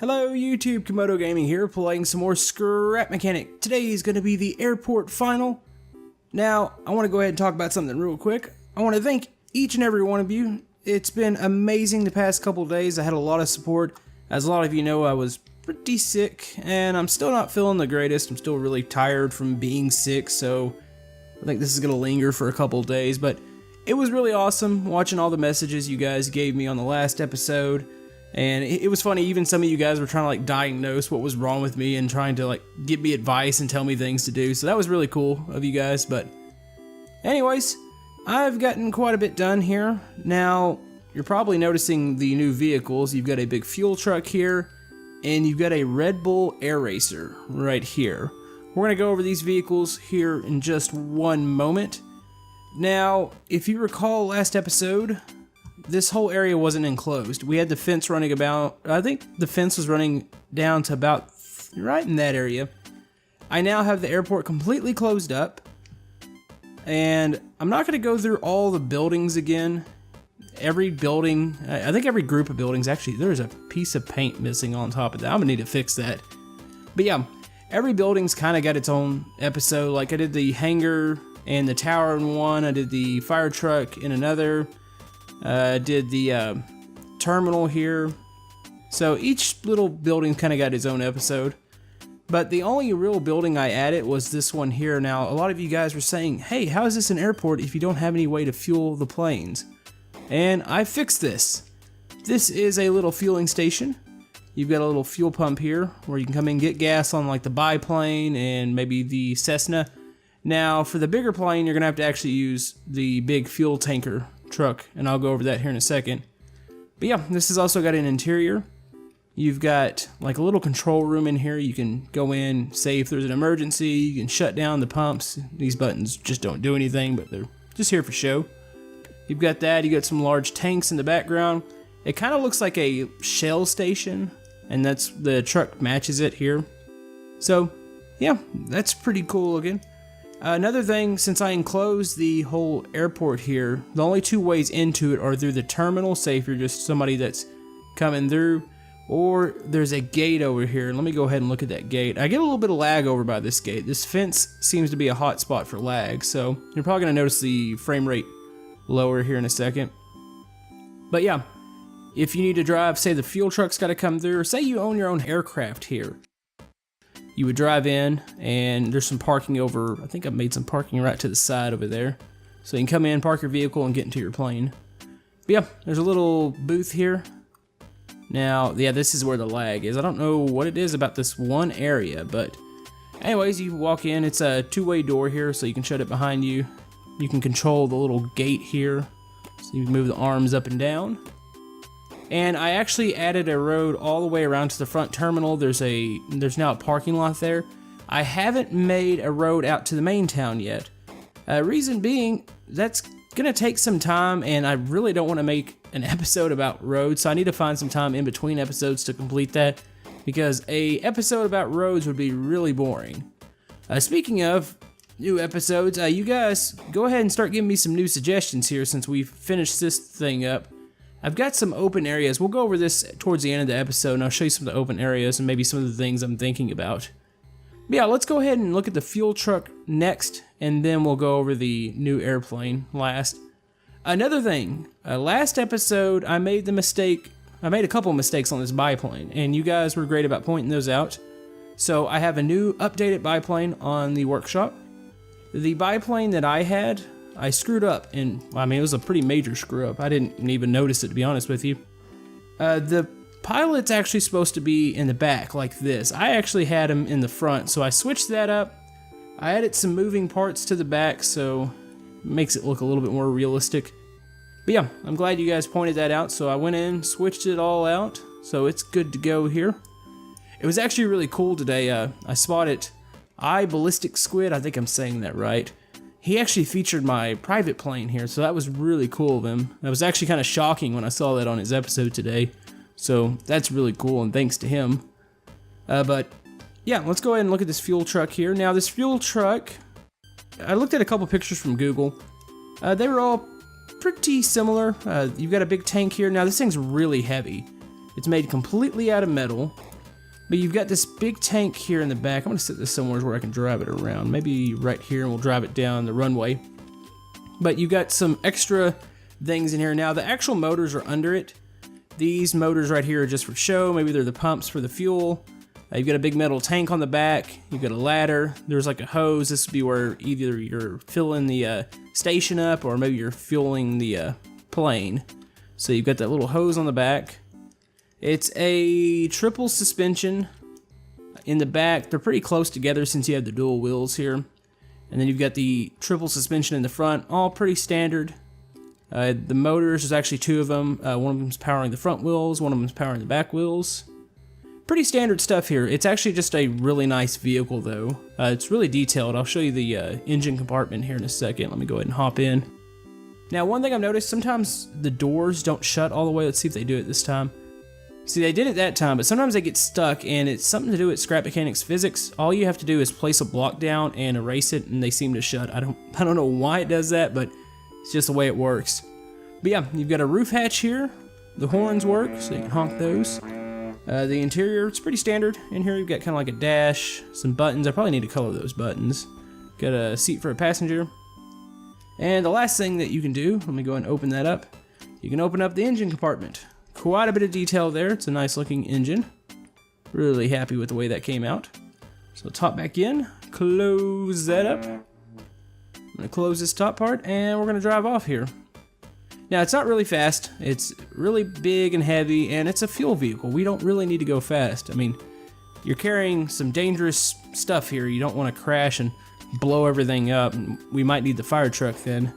Hello YouTube, Komodo Gaming here, playing some more Scrap Mechanic. Today is going to be the airport final. Now, I want to go ahead and talk about something real quick. I want to thank each and every one of you. It's been amazing the past couple days. I had a lot of support. As a lot of you know, I was pretty sick, and I'm still not feeling the greatest. I'm still really tired from being sick, so I think this is going to linger for a couple days. But it was really awesome watching all the messages you guys gave me on the last episode. And it was funny, even some of you guys were trying to like diagnose what was wrong with me and trying to like give me advice and tell me things to do. So that was really cool of you guys. But anyways, I've gotten quite a bit done here. Now, you're probably noticing the new vehicles. You've got a big fuel truck here, and you've got a Red Bull Air Racer right here. We're going to go over these vehicles here in just one moment. Now, if you recall last episode, this whole area wasn't enclosed. We had the fence running about, I think the fence was running down to about right in that area. I now have the airport completely closed up, and I'm not going to go through all the buildings again. Every building, I think every group of buildings, actually there's a piece of paint missing on top of that. I'm going to need to fix that. But yeah, every building's kind of got its own episode. Like I did the hangar and the tower in one, I did the fire truck in another. Did the terminal here. So each little building kind of got its own episode. But the only real building I added was this one here. Now, a lot of you guys were saying, hey, how is this an airport if you don't have any way to fuel the planes? And I fixed this. This is a little fueling station. You've got a little fuel pump here where you can come in and get gas on like the biplane and maybe the Cessna. Now, for the bigger plane, you're going to actually use the big fuel tanker truck, and I'll go over that here in a second. But yeah, this has also got an interior. You've got like a little control room in here. You can go in, say if there's an emergency, you can shut down the pumps. These buttons just don't do anything, but they're just here for show. You've got that. You got some large tanks in the background. It kind of looks like a Shell station, and that's the truck matches it here. So yeah, that's pretty cool looking. Another thing, since I enclosed the whole airport here, the only two ways into it are through the terminal, say if you're just somebody that's coming through, or there's a gate over here. Let me go ahead and look at that gate. I get a little bit of lag over by this gate. This fence seems to be a hot spot for lag, so you're probably going to notice the frame rate lower here in a second. But yeah, if you need to drive, say the fuel truck's got to come through, or say you own your own aircraft here. You would drive in, and there's some parking over, I think I made some parking right to the side over there. So you can come in, park your vehicle, and get into your plane. But yeah, there's a little booth here. Now, yeah, this is where the lag is. I don't know what it is about this one area, but anyways, you walk in. It's a two-way door here, so you can shut it behind you. You can control the little gate here, so you can move the arms up and down. And I actually added a road all the way around to the front terminal. There's now a parking lot there. I haven't made a road out to the main town yet. Reason being, that's gonna take some time, and I really don't want to make an episode about roads, so I need to find some time in between episodes to complete that, because a episode about roads would be really boring. Speaking of new episodes, you guys go ahead and start giving me some new suggestions here since we've finished this thing up. I've got some open areas. We'll go over this towards the end of the episode, and I'll show you some of the open areas and maybe some of the things I'm thinking about. But yeah, let's go ahead and look at the fuel truck next, and then we'll go over the new airplane last. Another thing, last episode I made a couple mistakes on this biplane, and you guys were great about pointing those out. So I have a new updated biplane on the workshop. The biplane that I had, I screwed up, and I mean, it was a pretty major screw up. I didn't even notice it, to be honest with you. The pilot's actually supposed to be in the back like this. I actually had him in the front, so I switched that up. I added some moving parts to the back, so it makes it look a little bit more realistic. But yeah, I'm glad you guys pointed that out, so I went in, switched it all out, so it's good to go here. It was actually really cool today. I spotted Ballistic Squid, I think I'm saying that right. He actually featured my private plane here, so that was really cool of him. That was actually kind of shocking when I saw that on his episode today. So that's really cool, and thanks to him. But yeah, let's go ahead and look at this fuel truck here. Now this fuel truck, I looked at a couple pictures from Google. They were all pretty similar. You've got a big tank here. Now this thing's really heavy. It's made completely out of metal. But you've got this big tank here in the back. I'm gonna set this somewhere where I can drive it around. Maybe right here, and we'll drive it down the runway. But you've got some extra things in here. Now, the actual motors are under it. These motors right here are just for show. Maybe they're the pumps for the fuel. You've got a big metal tank on the back. You've got a ladder. There's like a hose. This would be where either you're filling the station up or maybe you're fueling the plane. So you've got that little hose on the back. It's a triple suspension in the back. They're pretty close together since you have the dual wheels here. And then you've got the triple suspension in the front, all pretty standard. The motors, there's actually two of them. One of them's powering the front wheels, one of them's powering the back wheels. Pretty standard stuff here. It's actually just a really nice vehicle though. It's really detailed. I'll show you the engine compartment here in a second. Let me go ahead and hop in. Now, one thing I've noticed, sometimes the doors don't shut all the way. Let's see if they do it this time. See, they did it that time, but sometimes they get stuck, and it's something to do with Scrap Mechanics physics. All you have to do is place a block down and erase it, and they seem to shut. I don't know why it does that, but it's just the way it works. But yeah, you've got a roof hatch here. The horns work, so you can honk those. The interior, it's pretty standard. In here, you've got kind of like a dash, some buttons. I probably need to color those buttons. Got a seat for a passenger. And the last thing that you can do, let me go ahead and open that up. You can open up the engine compartment. Quite a bit of detail there. It's a nice looking engine. Really happy with the way that came out. So top back in, close that up. I'm gonna close this top part and we're gonna drive off here. Now, it's not really fast. It's really big and heavy, and it's a fuel vehicle. We don't really need to go fast. I mean, you're carrying some dangerous stuff here. You don't want to crash and blow everything up. We might need the fire truck then.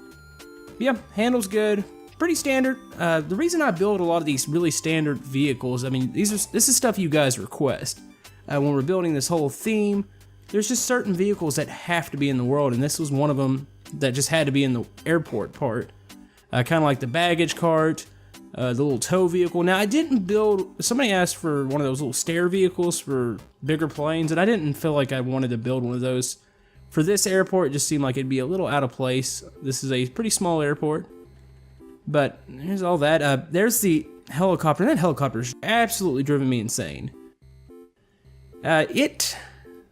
But yeah, handles good. Pretty standard. The reason I build a lot of these really standard vehicles, I mean, this is stuff you guys request. When we're building this whole theme, there's just certain vehicles that have to be in the world, and this was one of them that just had to be in the airport part. Kind of like the baggage cart, the little tow vehicle. Now, I didn't build, somebody asked for one of those little stair vehicles for bigger planes, and I didn't feel like I wanted to build one of those. For this airport, it just seemed like it'd be a little out of place. This is a pretty small airport. But here's all that. There's the helicopter. That helicopter's absolutely driven me insane. It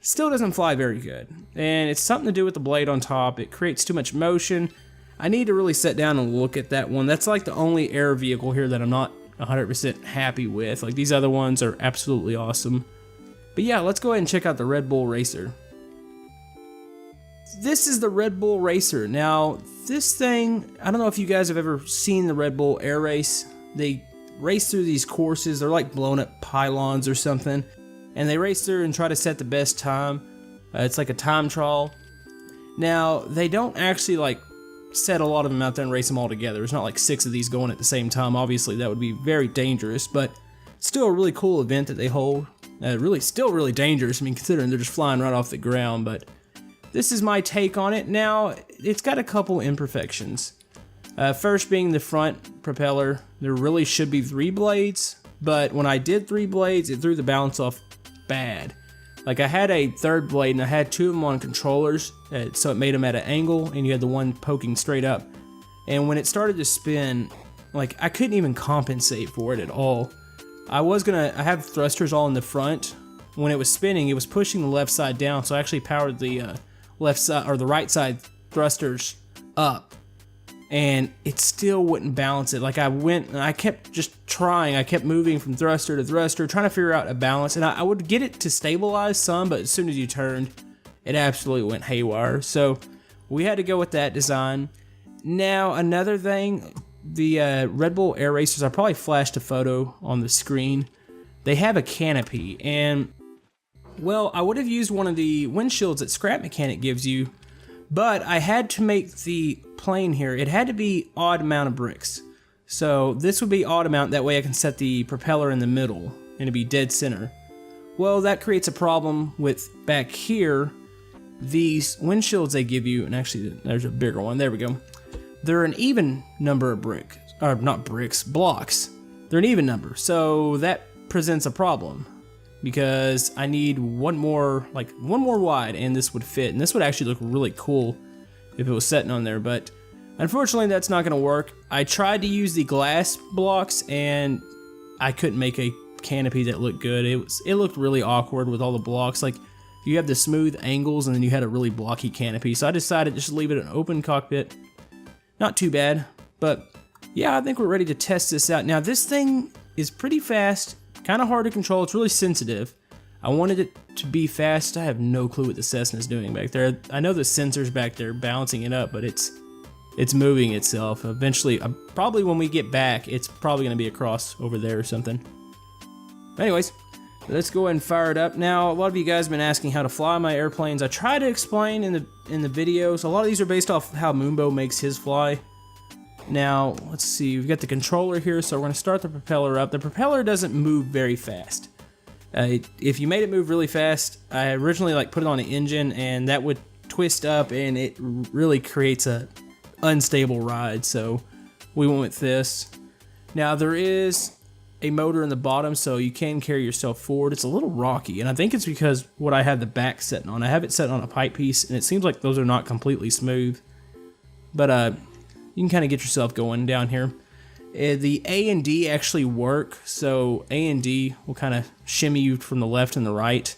still doesn't fly very good. And it's something to do with the blade on top. It creates too much motion. I need to really sit down and look at that one. That's like the only air vehicle here that I'm not 100% happy with. Like, these other ones are absolutely awesome. But yeah, let's go ahead and check out the Red Bull Racer. This is the Red Bull Racer. Now, this thing, I don't know if you guys have ever seen the Red Bull Air Race. They race through these courses. They're like blown up pylons or something. And they race through and try to set the best time. It's like a time trial. Now, they don't actually like set a lot of them out there and race them all together. It's not like 6 of these going at the same time. Obviously, that would be very dangerous, but still a really cool event that they hold. Still really dangerous. I mean, considering they're just flying right off the ground, but this is my take on it. Now, it's got a couple imperfections. First being the front propeller. There really should be 3 blades, but when I did 3 blades, it threw the balance off bad. Like, I had a 3rd blade and I had 2 of them on controllers, so it made them at an angle, and you had the one poking straight up. And when it started to spin, like, I couldn't even compensate for it at all. I have thrusters all in the front. When it was spinning, it was pushing the left side down, so I actually powered the left side or the right side thrusters up, and it still wouldn't balance it. Like, I kept just trying. I kept moving from thruster to thruster, trying to figure out a balance, and I would get it to stabilize some, but as soon as you turned, it absolutely went haywire. So we had to go with that design. Now, another thing, the Red Bull Air Racers, I probably flashed a photo on the screen. They have a canopy, and well, I would have used one of the windshields that Scrap Mechanic gives you, but I had to make the plane here. It had to be odd amount of bricks. So this would be odd amount, that way I can set the propeller in the middle and it'd be dead center. Well, that creates a problem with back here. These windshields they give you, and actually there's a bigger one, there we go. They're an even number of bricks, or not bricks, blocks. They're an even number, so that presents a problem. Because I need one more wide, and this would fit, and this would actually look really cool if it was sitting on there, but unfortunately that's not going to work. I tried to use the glass blocks, and I couldn't make a canopy that looked good. It looked really awkward with all the blocks. Like, you have the smooth angles and then you had a really blocky canopy. So I decided just to leave it an open cockpit. Not too bad, but yeah, I think we're ready to test this out. Now, this thing is pretty fast, kind of hard to control. It's really sensitive. I wanted it to be fast. I have no clue what the Cessna's doing back there. I know the sensor's back there balancing it up, but it's moving itself. Eventually, probably when we get back, it's probably going to be across over there or something. Anyways, let's go ahead and fire it up. Now, a lot of you guys have been asking how to fly my airplanes. I try to explain in the videos. A lot of these are based off how Moonbo makes his fly. Now, let's see. We've got the controller here, so we're going to start the propeller up. The propeller doesn't move very fast. If you made it move really fast, I originally put it on an engine, and that would twist up, and it really creates a unstable ride. So we went with this. Now, there is a motor in the bottom, so you can carry yourself forward. It's a little rocky, and I think it's because what I have the back setting on. I have it set on a pipe piece, and it seems like those are not completely smooth. But you can kind of get yourself going down here. The A and D actually work, so A and D will kind of shimmy you from the left and the right.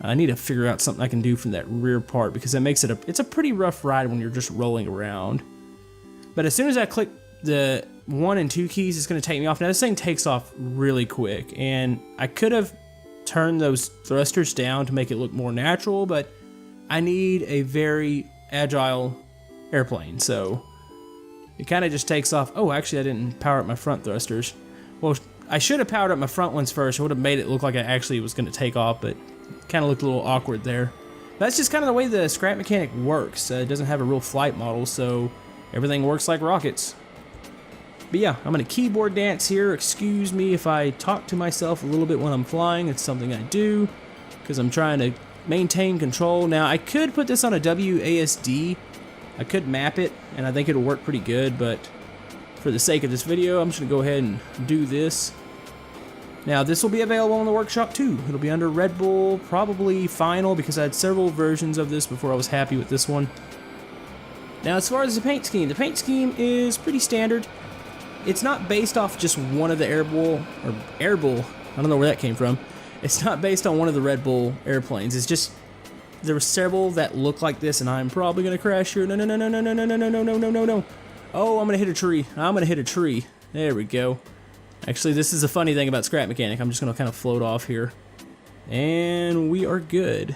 I need to figure out something I can do from that rear part, because that makes it's a pretty rough ride when you're just rolling around. But as soon as I click the 1 and 2 keys, it's going to take me off. Now, this thing takes off really quick, and I could have turned those thrusters down to make it look more natural, but I need a very agile airplane, so it kind of just takes off. Oh, actually, I didn't power up my front thrusters. Well, I should have powered up my front ones first. It would have made it look like I actually was going to take off, but it kind of looked a little awkward there. That's just kind of the way the Scrap Mechanic works. It doesn't have a real flight model, so everything works like rockets. But yeah, I'm going to keyboard dance here. Excuse me if I talk to myself a little bit when I'm flying. It's something I do because I'm trying to maintain control. Now, I could put this on a WASD. I could map it, and I think it'll work pretty good, but for the sake of this video, I'm just going to go ahead and do this. Now, this will be available in the workshop too. It'll be under Red Bull, probably Final, because I had several versions of this before I was happy with this one. Now, as far as the paint scheme is pretty standard. It's not based off just one of the Air Bull, I don't know where that came from. It's not based on one of the Red Bull airplanes. It's just, there were several that look like this, and I'm probably going to crash here. No, no, no, no, no, no, no, no, no, no, no, no, no. Oh, I'm going to hit a tree. I'm going to hit a tree. There we go. Actually, this is a funny thing about Scrap Mechanic. I'm just going to kind of float off here. And we are good.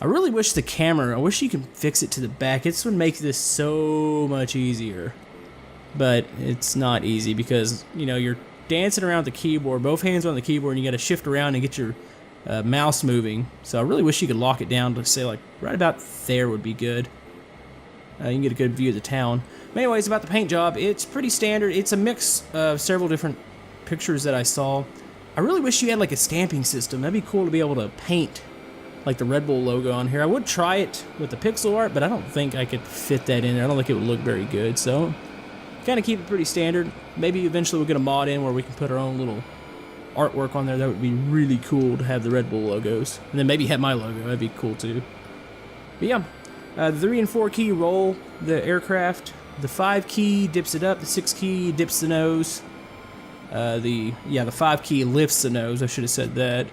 I really wish the camera, I wish you could fix it to the back. This would make this so much easier. But it's not easy because, you know, you're dancing around the keyboard. Both hands are on the keyboard, and you got to shift around and get your mouse moving. So I really wish you could lock it down to say, like, right about there would be good. You can get a good view of the town. But anyways, about the paint job, it's pretty standard. It's a mix of several different pictures that I saw. I really wish you had, like, a stamping system. That'd be cool to be able to paint, like, the Red Bull logo on here. I would try it with the pixel art, but I don't think I could fit that in there. I don't think it would look very good, so kind of keep it pretty standard. Maybe eventually we'll get a mod in where we can put our own little artwork on there. That would be really cool to have the Red Bull logos. And then maybe have my logo. That'd be cool too. But yeah, the 3 and 4 key roll the aircraft. The 5 key dips it up. The 6 key dips the nose. The 5 key lifts the nose. I should have said that.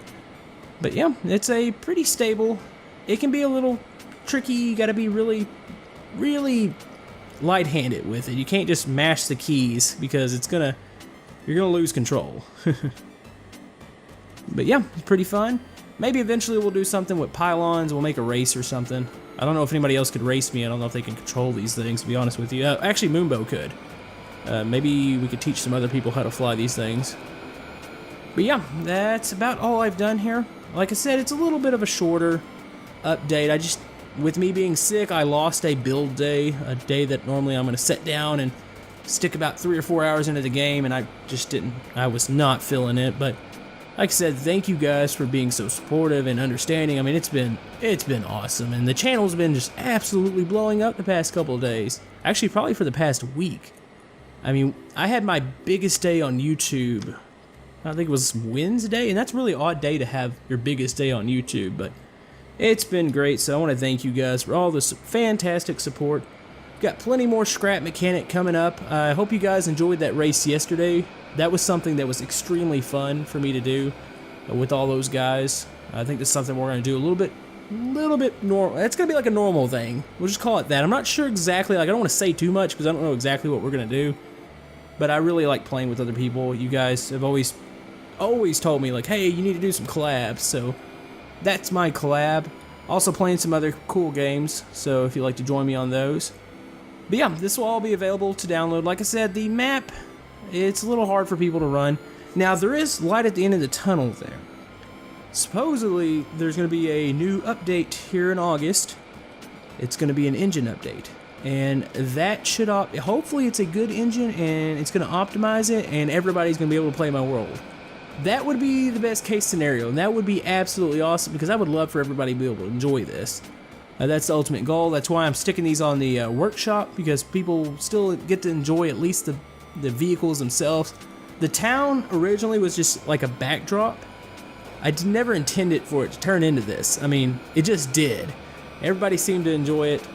But yeah, it's a pretty stable. It can be a little tricky. You got to be really, really light-handed with it. You can't just mash the keys because you're gonna lose control. But yeah, it's pretty fun. Maybe eventually we'll do something with pylons. We'll make a race or something. I don't know if anybody else could race me. I don't know if they can control these things, to be honest with you. Actually, Moonbo could. Maybe we could teach some other people how to fly these things. But yeah, that's about all I've done here. Like I said, it's a little bit of a shorter update. With me being sick, I lost a build day, a day that normally I'm going to sit down and stick about 3 or 4 hours into the game, and I was not feeling it. But like I said, thank you guys for being so supportive and understanding. I mean, it's been awesome, and the channel's been just absolutely blowing up the past couple of days. Actually, probably for the past week. I mean, I had my biggest day on YouTube, I think it was Wednesday, and that's a really odd day to have your biggest day on YouTube, but it's been great, so I want to thank you guys for all this fantastic support. Got plenty more Scrap Mechanic coming up. I hope you guys enjoyed that race yesterday. that was something that was extremely fun for me to do with all those guys. I think that's something we're going to do a little bit normal. It's going to be like a normal thing. We'll just call it that. I'm not sure exactly, like I don't want to say too much because I don't know exactly what we're going to do. But I really like playing with other people. You guys have always told me like, hey, you need to do some collabs. So that's my collab. Also playing some other cool games. So if you'd like to join me on those. But yeah, this will all be available to download. Like I said, the map, it's a little hard for people to run. Now there is light at the end of the tunnel there. Supposedly there's going to be a new update here in August. It's going to be an engine update. And that should, hopefully it's a good engine and it's going to optimize it and everybody's going to be able to play my world. That would be the best case scenario, and that would be absolutely awesome because I would love for everybody to be able to enjoy this. That's the ultimate goal. That's why I'm sticking these on the workshop, because people still get to enjoy at least the vehicles themselves. The town originally was just like a backdrop. I never intended for it to turn into this. I mean, it just did. Everybody seemed to enjoy it.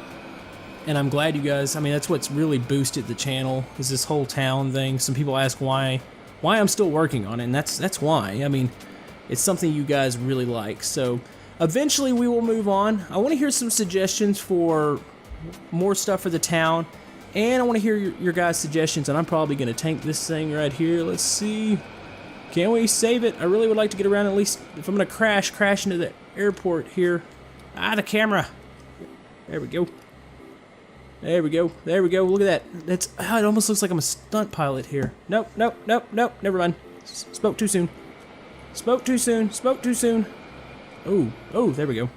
And I'm glad you guys, I mean, that's what's really boosted the channel, is this whole town thing. Some people ask why I'm still working on it, and that's why. I mean, it's something you guys really like. So eventually we will move on. I want to hear some suggestions for more stuff for the town, and I want to hear your guys' suggestions, and I'm probably going to tank this thing right here. Let's see. Can we save it? I really would like to get around, at least if I'm going to crash into the airport here. The camera. There we go. There we go. There we go. Look at that. That's, it almost looks like I'm a stunt pilot here. Nope. Never mind. Spoke too soon. Spoke too soon. Oh, there we go.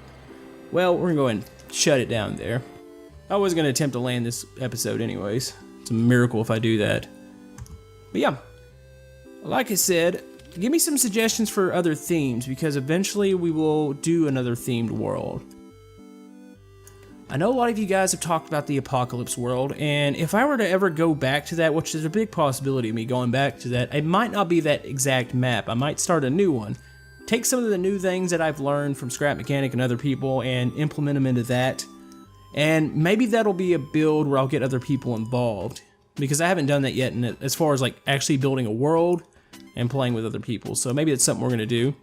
Well, we're going to go ahead and shut it down there. I was going to attempt to land this episode anyways. It's a miracle if I do that. But yeah, like I said, give me some suggestions for other themes, because eventually we will do another themed world. I know a lot of you guys have talked about the Apocalypse world, and if I were to ever go back to that, which is a big possibility of me going back to that, it might not be that exact map. I might start a new one. Take some of the new things that I've learned from Scrap Mechanic and other people and implement them into that. And maybe that'll be a build where I'll get other people involved, because I haven't done that yet as far as like actually building a world and playing with other people. So maybe it's something we're going to do.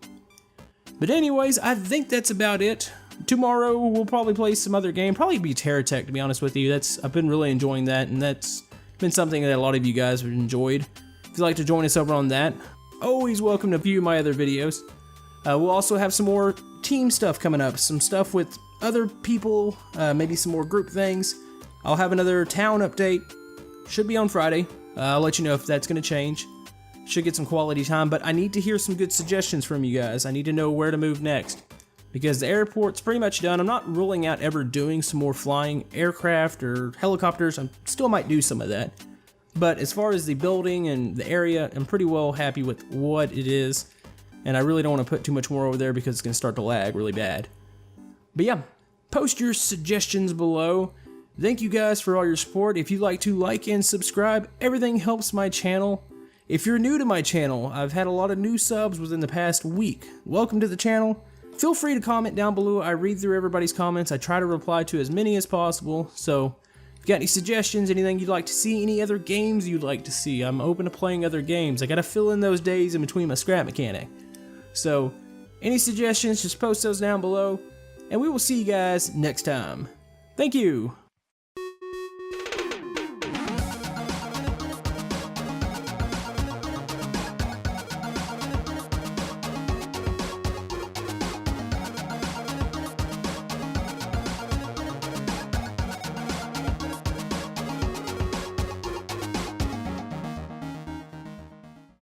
But anyways, I think that's about it. Tomorrow we'll probably play some other game, probably be TerraTech, to be honest with you. I've been really enjoying that, and that's been something that a lot of you guys have enjoyed. If you'd like to join us over on that, always welcome to view my other videos. We'll also have some more team stuff coming up, some stuff with other people, maybe some more group things. I'll have another town update, should be on Friday. I'll let you know if that's going to change. Should get some quality time, but I need to hear some good suggestions from you guys. I need to know where to move next, because the airport's pretty much done. I'm not ruling out ever doing some more flying aircraft or helicopters. I still might do some of that. But as far as the building and the area, I'm pretty well happy with what it is. And I really don't want to put too much more over there because it's going to start to lag really bad. But yeah, post your suggestions below. Thank you guys for all your support. If you'd like to like and subscribe, everything helps my channel. If you're new to my channel, I've had a lot of new subs within the past week. Welcome to the channel. Feel free to comment down below. I read through everybody's comments. I try to reply to as many as possible. So if you got any suggestions, anything you'd like to see, any other games you'd like to see, I'm open to playing other games. I gotta fill in those days in between my Scrap Mechanic. So any suggestions, just post those down below, and we will see you guys next time. Thank you.